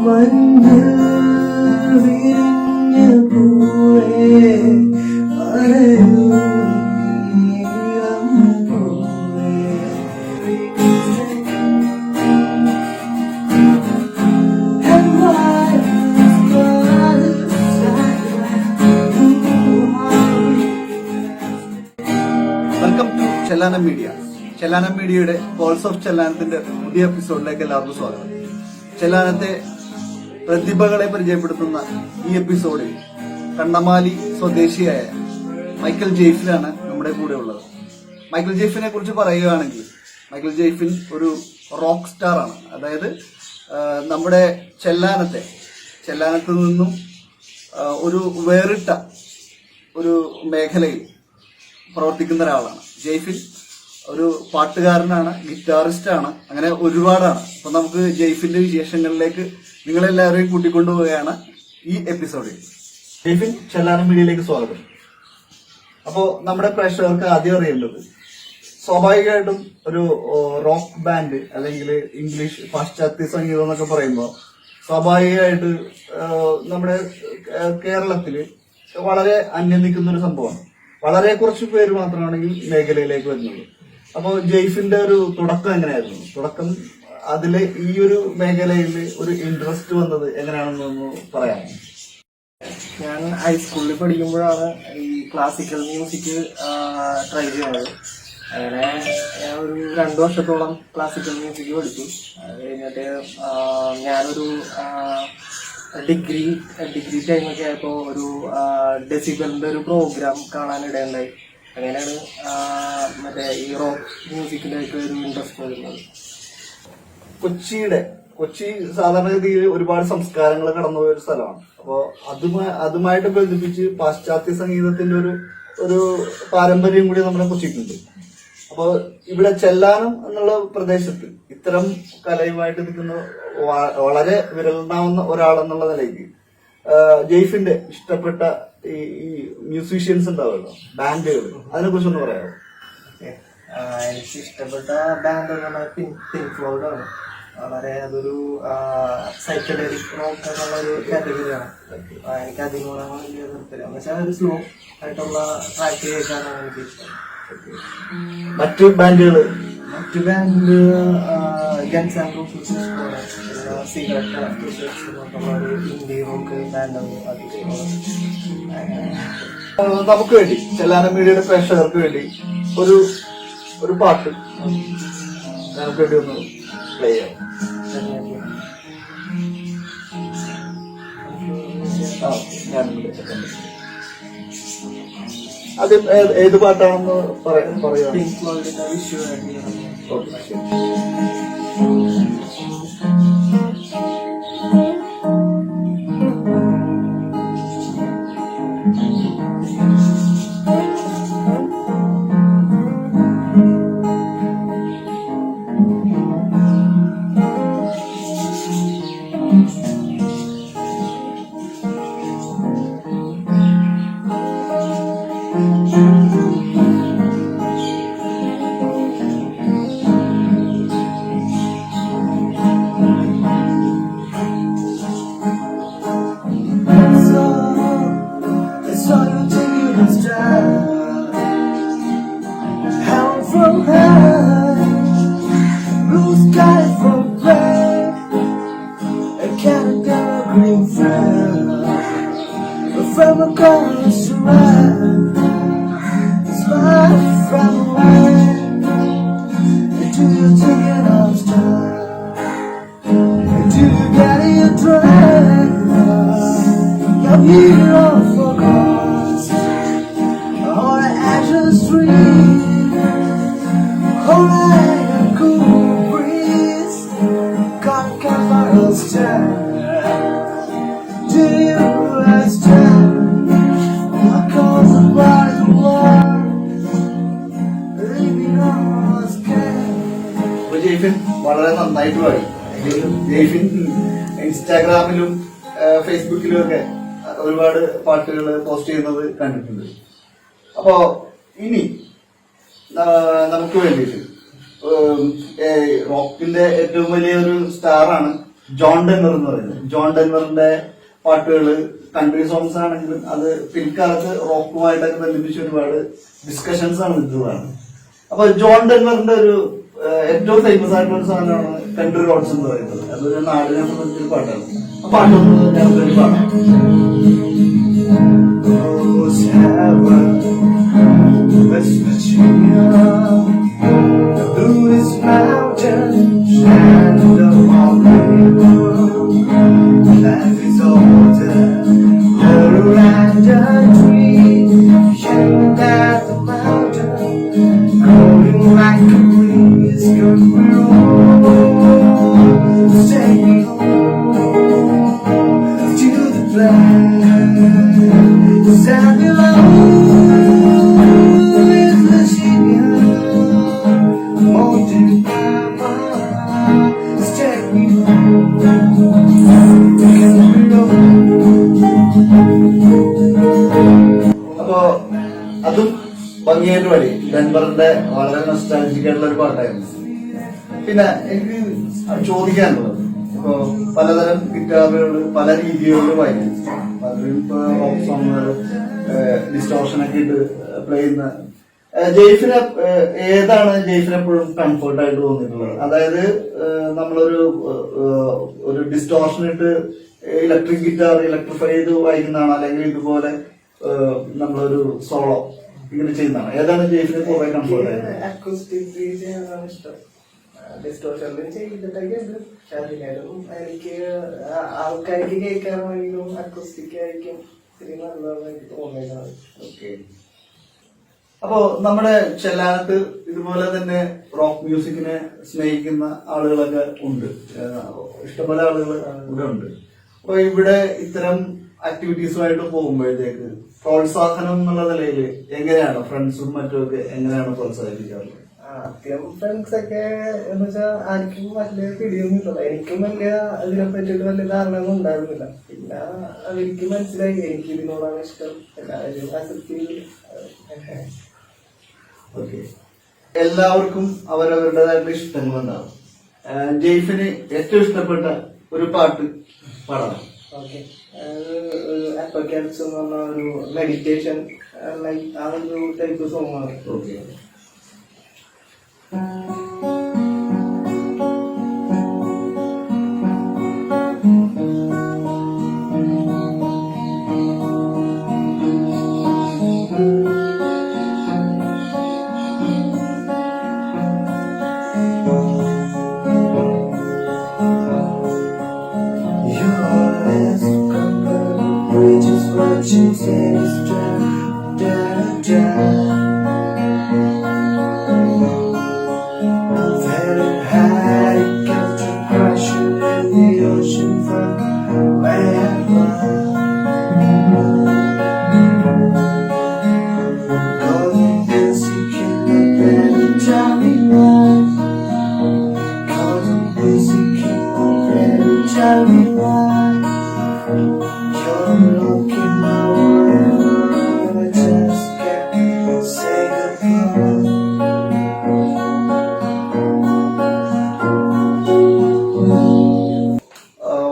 മഞ്ഞിൽ വിരിഞ്ഞ പൂവേ പറയൂ welcome to Chellanam media. Chellanam മീഡിയയുടെ കോൾസ് ഓഫ് ചെല്ലാനത്തിന്റെ പുതിയ എപ്പിസോഡിലേക്ക് എല്ലാവർക്കും സ്വാഗതം. ചെല്ലാനത്തെ പ്രതിഭകളെ പരിചയപ്പെടുത്തുന്ന ഈ എപ്പിസോഡിൽ കണ്ണമാലി സ്വദേശിയായ മൈക്കൽ ജെയ്ഫിനാണ് നമ്മുടെ കൂടെ ഉള്ളത്. മൈക്കൽ ജെയ്ഫിനെ കുറിച്ച് പറയുകയാണെങ്കിൽ മൈക്കൽ ജെയ്ഫിൻ ഒരു റോക്ക് സ്റ്റാർ ആണ്. അതായത് നമ്മുടെ ചെല്ലാനത്ത് നിന്നും ഒരു വേറിട്ട ഒരു മേഖലയിൽ പ്രവർത്തിക്കുന്ന ഒരാളാണ്. ജെയ്ഫിൻ ഒരു പാട്ടുകാരനാണ്, ഗിറ്റാറിസ്റ്റാണ്, അങ്ങനെ ഒരുപാടാണ്. അപ്പൊ നമുക്ക് ജെയ്ഫിന്റെ വിശേഷങ്ങളിലേക്ക് നിങ്ങളെല്ലാവരെയും കൂട്ടിക്കൊണ്ടുപോവുകയാണ് ഈ എപ്പിസോഡിൽ. ജെയ്ഫിൻ, ചെല്ലാനം മീഡിയയിലേക്ക് സ്വാഗതം. അപ്പോ നമ്മുടെ പ്രേക്ഷകർക്ക് ആദ്യം അറിയേണ്ടത്, സ്വാഭാവികമായിട്ടും ഒരു റോക്ക് ബാൻഡ് അല്ലെങ്കിൽ ഇംഗ്ലീഷ് പാശ്ചാത്യ സംഗീതം എന്നൊക്കെ പറയുമ്പോൾ സ്വാഭാവികമായിട്ട് നമ്മുടെ കേരളത്തില് വളരെ അന്യം നിൽക്കുന്ന ഒരു സംഭവമാണ്. വളരെ കുറച്ച് പേര് മാത്രമാണ് ഈ മേഖലയിലേക്ക് വരുന്നത്. അപ്പോൾ ജെയ്ഫിന്റെ ഒരു തുടക്കം എങ്ങനെയായിരുന്നു? തുടക്കം അതില് ഈ ഒരു മേഖലയിൽ ഒരു ഇൻട്രസ്റ്റ് വന്നത് എങ്ങനെയാണെന്നൊന്ന് പറയാം. ഞാൻ ഹൈസ്കൂളിൽ പഠിക്കുമ്പോഴാണ് ഈ ക്ലാസിക്കൽ മ്യൂസിക് ട്രൈ ചെയ്യുന്നത്. അങ്ങനെ ഞാൻ ഒരു 2 വർഷത്തോളം ക്ലാസിക്കൽ മ്യൂസിക് പഠിച്ചു. അത് കഴിഞ്ഞിട്ട് ഞാനൊരു ഡിഗ്രി ടൈമൊക്കെ ആയപ്പോ ഒരു ഡെസിബലിന്റെ ഒരു പ്രോഗ്രാം കാണാനിടയുണ്ടായി. അങ്ങനെയാണ് മറ്റേ ഈ റോക്ക് മ്യൂസിക്കിലേക്ക് ഒരു ഇൻട്രസ്റ്റ് വരുന്നത്. കൊച്ചി സാധാരണഗതിയിൽ ഒരുപാട് സംസ്കാരങ്ങൾ കടന്നുപോയ ഒരു സ്ഥലമാണ്. അപ്പോ അതുമായിട്ട് ബന്ധിപ്പിച്ച് പാശ്ചാത്യ സംഗീതത്തിന്റെ ഒരു പാരമ്പര്യം കൂടി നമ്മുടെ കൊച്ചിക്കുണ്ട്. അപ്പൊ ഇവിടെ ചെല്ലാനം എന്നുള്ള പ്രദേശത്ത് ഇത്തരം കലയുമായിട്ട് നിൽക്കുന്ന വളരെ വിരലിടാവുന്ന ഒരാളെന്നുള്ള നിലയ്ക്ക് ജെയ്ഫിന്റെ ഇഷ്ടപ്പെട്ട ഈ മ്യൂസീഷ്യൻസ് ഉണ്ടാവുമല്ലോ, ബാൻഡുകൾ, അതിനെ കുറിച്ചൊന്ന് പറയാമോ? എനിക്ക് ഇഷ്ടപ്പെട്ട ബാൻഡ് എന്ന് പറഞ്ഞാൽ പിങ്ക് ഫ്ലോയ്ഡ് ആണ്. വളരെ അതൊരു സൈക്കഡലിക് റോക്ക് എന്നുള്ള ഒരു കാറ്റഗറിയാണ്. എനിക്ക് അതിനോടാണ് വലിയ താല്പര്യം. എന്ന് വെച്ചാൽ ഒരു സ്ലോ ആയിട്ടുള്ള ട്രാക്ക് കേൾക്കാനാണ് എനിക്ക് ഇഷ്ടം. മറ്റു band guns and roses, cigarette India rock band. നമുക്ക് വേണ്ടി, ചെല്ലാനം മീഡിയയുടെ പ്രേക്ഷകർക്ക് വേണ്ടി ഒരു പാട്ട് നമുക്ക് വേണ്ടി ഒന്ന് പ്ലേ ചെയ്യാം. അത് ഏത് പാട്ടാണെന്ന് പറയാം. പിങ്ക് ഫ്ലോയ്ഡിന്റെ wish you. From across the land, smile from away. Do you take it off time? Do you get it right? I'm here on for cause all the ashes free, all like a cool breeze. God can fire us down. Do you understand? Jaifin വളരെ നന്നായിട്ട് പാടി. ജെയ്ഫിൻ ഇൻസ്റ്റാഗ്രാമിലും ഫേസ്ബുക്കിലും ഒക്കെ ഒരുപാട് പാട്ടുകൾ post ചെയ്യുന്നത് കണ്ടിട്ടുണ്ട്. അപ്പോ ഇനി നമുക്ക് വേണ്ടിയിട്ട് റോക്കിന്റെ ഏറ്റവും വലിയൊരു സ്റ്റാറാണ് ജോൺ ഡെൻവർ എന്ന് പറയുന്നത്. ജോൺ ഡെൻവറിന്റെ പാട്ടുകള് കൺട്രി സോങ്സ് ആണെങ്കിലും അത് പിൽക്കാലത്ത് റോക്കുമായിട്ടൊക്കെ ബന്ധിപ്പിച്ച ഒരുപാട് ഡിസ്കഷൻസ് ആണ് ഇതുമാണ്. അപ്പൊ ജോൺ ഡെൻവറിന്റെ ഒരു ഏറ്റവും ഫേമസ് ആയിട്ടുള്ള ഒരു സാധനമാണ് കൺട്രി റോഡ്സ് എന്ന് പറയുന്നത്. അതൊരു നാടിനെ സംബന്ധിച്ചൊരു പാട്ടാണ്. ആ പാട്ടൊന്ന് ഞങ്ങൾക്ക് പാടാം. West Virginia, the bluest mountains and the river. Life is older, all around the trees, yelling at the mountain, calling like a breeze, 'cause we're all staying home to the place that belongs. അപ്പോ അതും ഭംഗിയായിട്ട് പാടി. ഡെൻവറിന്റെ വളരെ nostalgic ആയിട്ടുള്ള ഒരു പാട്ടായിരുന്നു. പിന്നെ എനിക്ക് ചോദിക്കാനുള്ളത്, ഇപ്പോ പലതരം ഗിറ്റാറുകൾ പല രീതികളിൽ വായിക്കും. പലരും ഇപ്പൊ റോക്ക് സോങ്ങുകൾ ഡിസ്റ്റോർഷനൊക്കെ ഇട്ട് പ്ലേ ചെയ്യുന്ന ജെയ്ഫിന് ഏതാണ് ജെയ്ഫിന് എപ്പോഴും കംഫർട്ടായിട്ട് തോന്നിയിട്ടുള്ളത്? അതായത് നമ്മളൊരു ഡിസ്റ്റോർഷൻ ഇട്ട് ഇലക്ട്രിക് ഗിറ്റാർ ഇലക്ട്രിഫൈ ചെയ്ത് വായിക്കുന്നതാണോ, അല്ലെങ്കിൽ ഇതുപോലെ നമ്മളൊരു സോളോ ഇങ്ങനെ ചെയ്യുന്നതാണ്? ഏതാണ് ജെയ്ഫിന് കുറെ കംഫർട്ട് ആയിട്ട്? അക്കോസ്റ്റിക് ചെയ്യാനാണ് ഇഷ്ടം. ഡിസ്റ്റോർഷനിലും ചെയ്തിട്ടൊക്കെ ഉണ്ട്. പക്ഷെ അതിനാലും എനിക്ക് ആൾക്കാർക്ക് കേൾക്കാനാണെങ്കിലും അക്കോസ്റ്റിക് ആയിരിക്കും ഇത്തിരി നല്ലതാണ് എനിക്ക് തോന്നിയത്. ഓക്കെ. അപ്പോ നമ്മുടെ ചെല്ലാനത്ത് ഇതുപോലെ തന്നെ റോക്ക് മ്യൂസിക്കിനെ സ്നേഹിക്കുന്ന ആളുകളൊക്കെ ഉണ്ട്, ഇഷ്ടംപോലെ ആളുകൾ ഇവിടെ ഉണ്ട്. അപ്പൊ ഇവിടെ ഇത്തരം ആക്ടിവിറ്റീസുമായിട്ട് പോകുമ്പോഴത്തേക്ക് പ്രോത്സാഹനം എന്നുള്ള നിലയിൽ എങ്ങനെയാണ് ഫ്രണ്ട്സും മറ്റുമൊക്കെ എങ്ങനെയാണ് പ്രോത്സാഹിപ്പിക്കാറുള്ളത്? ആദ്യം ഫ്രണ്ട്സ് ഒക്കെ എന്ന് വെച്ചാൽ ആർക്കും വലിയ പിടിയൊന്നും ഇല്ല. എനിക്കും വലിയ ഇതിനെ പറ്റിയിട്ട് വലിയ ധാരണയൊന്നും ഉണ്ടായിരുന്നില്ല. പിന്നെ അവർക്ക് മനസ്സിലായി എനിക്ക് ഇതിനോടാണ് ഇഷ്ടം, എല്ലാവരും ആസക്തി. ഓക്കെ. എല്ലാവർക്കും അവരവരുടേതായിട്ടുള്ള ഇഷ്ടങ്ങളുണ്ടാവും. ജെയ്ഫിന് ഏറ്റവും ഇഷ്ടപ്പെട്ട ഒരു പാട്ട് പാടാം. ഓക്കെ. അപ്പക്കാറ്റ്സ് എന്ന് പറഞ്ഞ ഒരു മെഡിറ്റേഷൻ ലൈക്ക് ആ ഒരു ടൈപ്പ് സോങ് ആണ്. ഓക്കെ.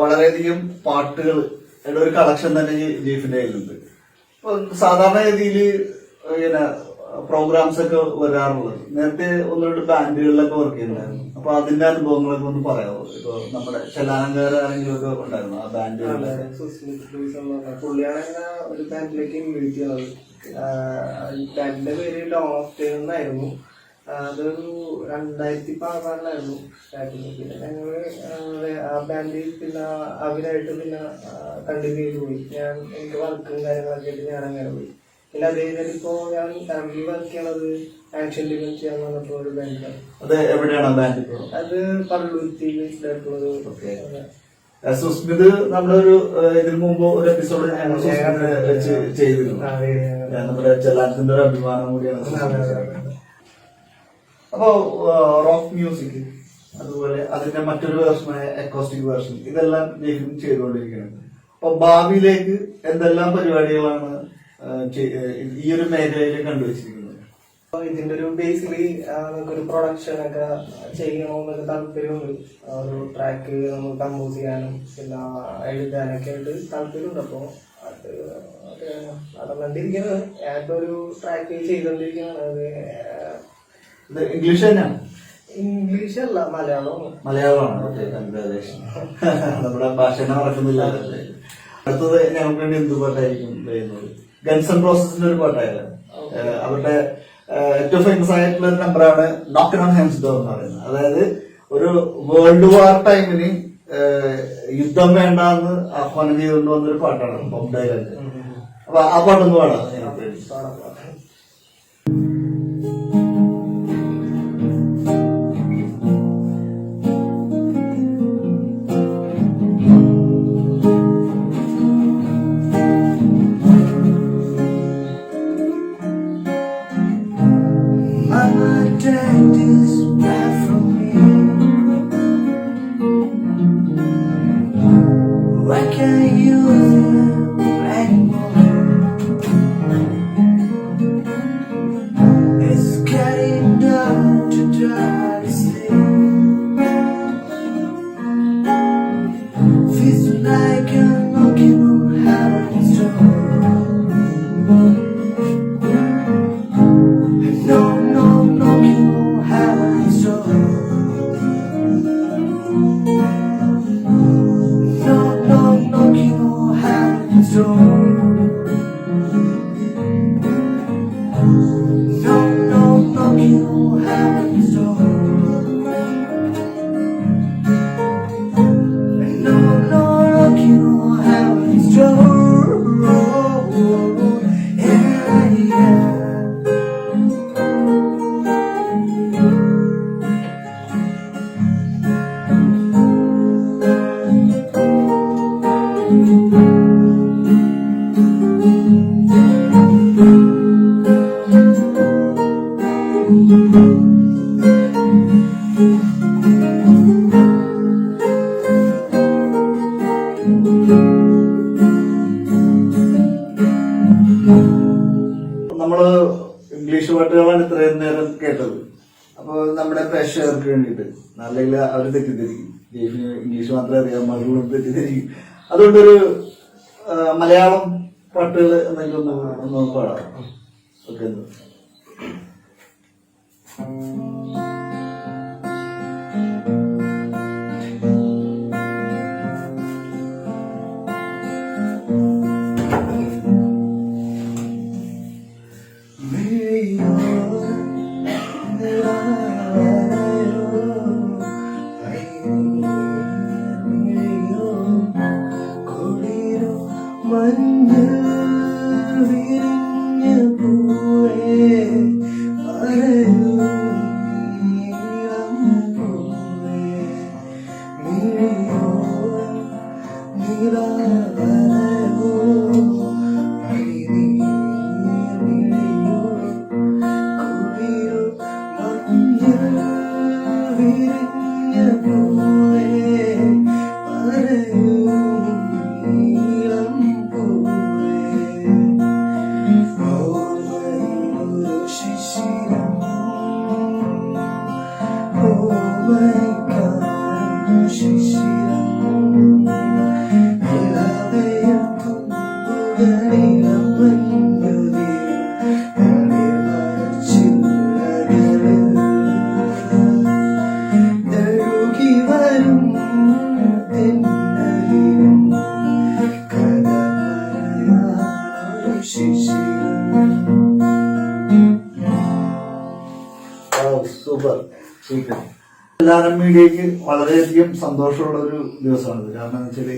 വളരെയധികം പാട്ടുകൾ ഒരു കളക്ഷൻ തന്നെ ജെയ്ഫിന്റെ കയ്യിലുണ്ട്. ഇപ്പൊ സാധാരണ രീതിയിൽ ഇങ്ങനെ പ്രോഗ്രാംസ് ഒക്കെ വരാറുള്ളത്. നേരത്തെ ഒന്ന് രണ്ട് ബാൻഡുകളിലൊക്കെ വർക്ക് ചെയ്യുന്നുണ്ടായിരുന്നു. അപ്പൊ അതിന്റെ അനുഭവങ്ങളൊക്കെ ഒന്ന് പറയാമോ? ഇപ്പൊ നമ്മുടെ ചെല്ലാനങ്കാരെങ്കിലും ഒക്കെ ഉണ്ടായിരുന്നു ആ ബാൻഡുകളിലൊക്കെ? പുള്ളിയാണ് ഒരു ബാൻഡിലേക്ക് ഇൻവൈറ്റ് ചെയ്യുന്നത്. ബാൻഡിന്റെ പേര് ഡോൺ ഓഫ് ടൈം എന്നായിരുന്നു. അതൊരു 2016 സ്റ്റാർട്ടിങ്. പിന്നെ ഞങ്ങള് ആ ബാൻഡിൽ പിന്നെ അവരായിട്ട് പിന്നെ കണ്ടിന്യൂ ചെയ്ത് പോയി. എനിക്ക് വർക്കും കാര്യങ്ങളൊക്കെ ആയിട്ട് ഞാൻ അങ്ങനെ പോയി. പിന്നെ അതേപോലെ ഇപ്പോ ഞാൻ ഫാമിലി വർക്ക് ചെയ്യണത് ആക്ഷൻ ഡിമെൻഷ്യ എന്ന് പറഞ്ഞിട്ടുള്ള ഒരു ബാൻഡിലാണ്. അത് എവിടെയാണ് ബാൻഡ്? അത് പള്ളുരുത്തി ബേസിലായിട്ടുള്ളത്. സുസ്മിത് നമ്മുടെ ഒരു ഇതിനു മുമ്പ് ഒരു എപ്പിസോഡ് ചെയ്തിരുന്നു. നമ്മുടെ ചെല്ലാനത്തിന്റെ ഒരു അഭിമാനം കൂടിയാണ്. അപ്പോ റോക്ക് മ്യൂസിക് അതുപോലെ അതിന്റെ മറ്റൊരു വേർഷനായ അക്കോസ്റ്റിക് വേർഷൻ ഇതെല്ലാം ജെയ്ഫിൻ ചെയ്തുകൊണ്ടിരിക്കുന്നുണ്ട്. അപ്പൊ ഭാവിയിലേക്ക് എന്തെല്ലാം പരിപാടികളാണ് ഈ ഒരു മേഖലയിൽ കണ്ടുവച്ചിരിക്കുന്നത്? ഇതിന്റെ ഒരു ബേസിക്കലി നമുക്കൊരു പ്രൊഡക്ഷൻ ഒക്കെ ചെയ്യണമെന്നൊക്കെ താല്പര്യമുണ്ട്. ഒരു ട്രാക്ക് നമ്മൾ കമ്പോസ് ചെയ്യാനും പിന്നെ എഴുതാനൊക്കെ ആയിട്ട് താല്പര്യമുണ്ട്. അപ്പോൾ അത് നടന്നുകൊണ്ടിരിക്കുന്നത്. ഞാനിപ്പോ ഒരു ട്രാക്ക് ചെയ്തോണ്ടിരിക്കുന്നതാണ്. അത് ഇംഗ്ലീഷ് തന്നെയാണ്? ഇംഗ്ലീഷ് അല്ല, മലയാളമാണ്. മലയാളമാണ്. നമ്മുടെ ഭാഷനെ മറക്കുന്നില്ല. അടുത്തത് ഞങ്ങൾക്ക് വേണ്ടി എന്ത് പാട്ടായിരിക്കും ചെയ്യുന്നത്? ഗൺസ് ആൻഡ് റോസസിന്റെ ഒരു പാട്ടായാലും അവരുടെ ഏറ്റവും ഫേമസ് ആയിട്ടുള്ള ഒരു നമ്പറാണ് നോക്കിംഗ് ഓൺ ഹെവൻസ് ഡോർ എന്ന് പറയുന്നത്. അതായത് ഒരു വേൾഡ് വാർ ടൈമിന് യുദ്ധം വേണ്ട എന്ന് ആഹ്വാനം ചെയ്തുകൊണ്ട് വന്നൊരു പാട്ടാണ് ബോംബ് ഡയലോഗ്. അപ്പൊ ആ പാട്ടൊന്ന് പാടാം. നമ്മള് ഇംഗ്ലീഷ് പാട്ടുകളാണ് ഇത്രയും നേരം കേട്ടത്. അപ്പൊ നമ്മുടെ പ്രേക്ഷകർക്ക് വേണ്ടിയിട്ട് അല്ലെങ്കിൽ അവർ തെറ്റിദ്ധരിക്കും, ജെയ്ഫിന് ഇംഗ്ലീഷ് മാത്രമേ അറിയാൻ പാടുള്ളൂ തെറ്റിദ്ധരിക്കും. അതുകൊണ്ടൊരു മലയാളം പാട്ടുകൾ എന്തെങ്കിലും ഒന്ന് പാടാം. ഓക്കെ. സൂപ്പർ. എല്ലാവരും മീഡിയക്ക് വളരെയധികം സന്തോഷമുള്ള ഒരു ദിവസമാണിത്. കാരണം എന്ന് വെച്ചാല്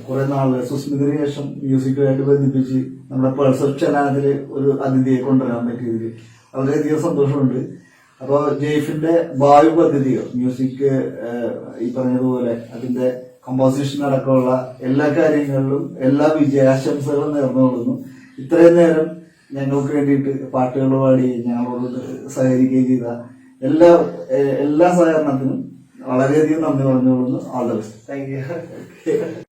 കുറെ നാള് സുസ്മിതയ്ക്ക് ശേഷം മ്യൂസിക്കുമായിട്ട് ബന്ധിപ്പിച്ച് നമ്മുടെ പെർസെപ്ഷൻ അതില് ഒരു അതിഥിയെ കൊണ്ടുവരാൻ പറ്റിയതിൽ വളരെയധികം സന്തോഷമുണ്ട്. അപ്പൊ ജെയ്ഫിന്റെ ഭാവി പദ്ധതിയോ മ്യൂസിക് ഈ പറഞ്ഞതുപോലെ അതിന്റെ കമ്പോസിഷൻ അടക്കമുള്ള എല്ലാ കാര്യങ്ങളിലും എല്ലാ വിജയാശംസകളും നേർന്നുകൊള്ളുന്നു. ഇത്രയും നേരം ഞങ്ങൾക്ക് വേണ്ടിയിട്ട് പാട്ടുകൾ പാടി ഞങ്ങളോട് സഹകരിക്കുകയും ചെയ്ത എല്ലാ സഹകരണത്തിനും വളരെയധികം നന്ദി പറഞ്ഞുകൊള്ളുന്നു. All the best. Thank U.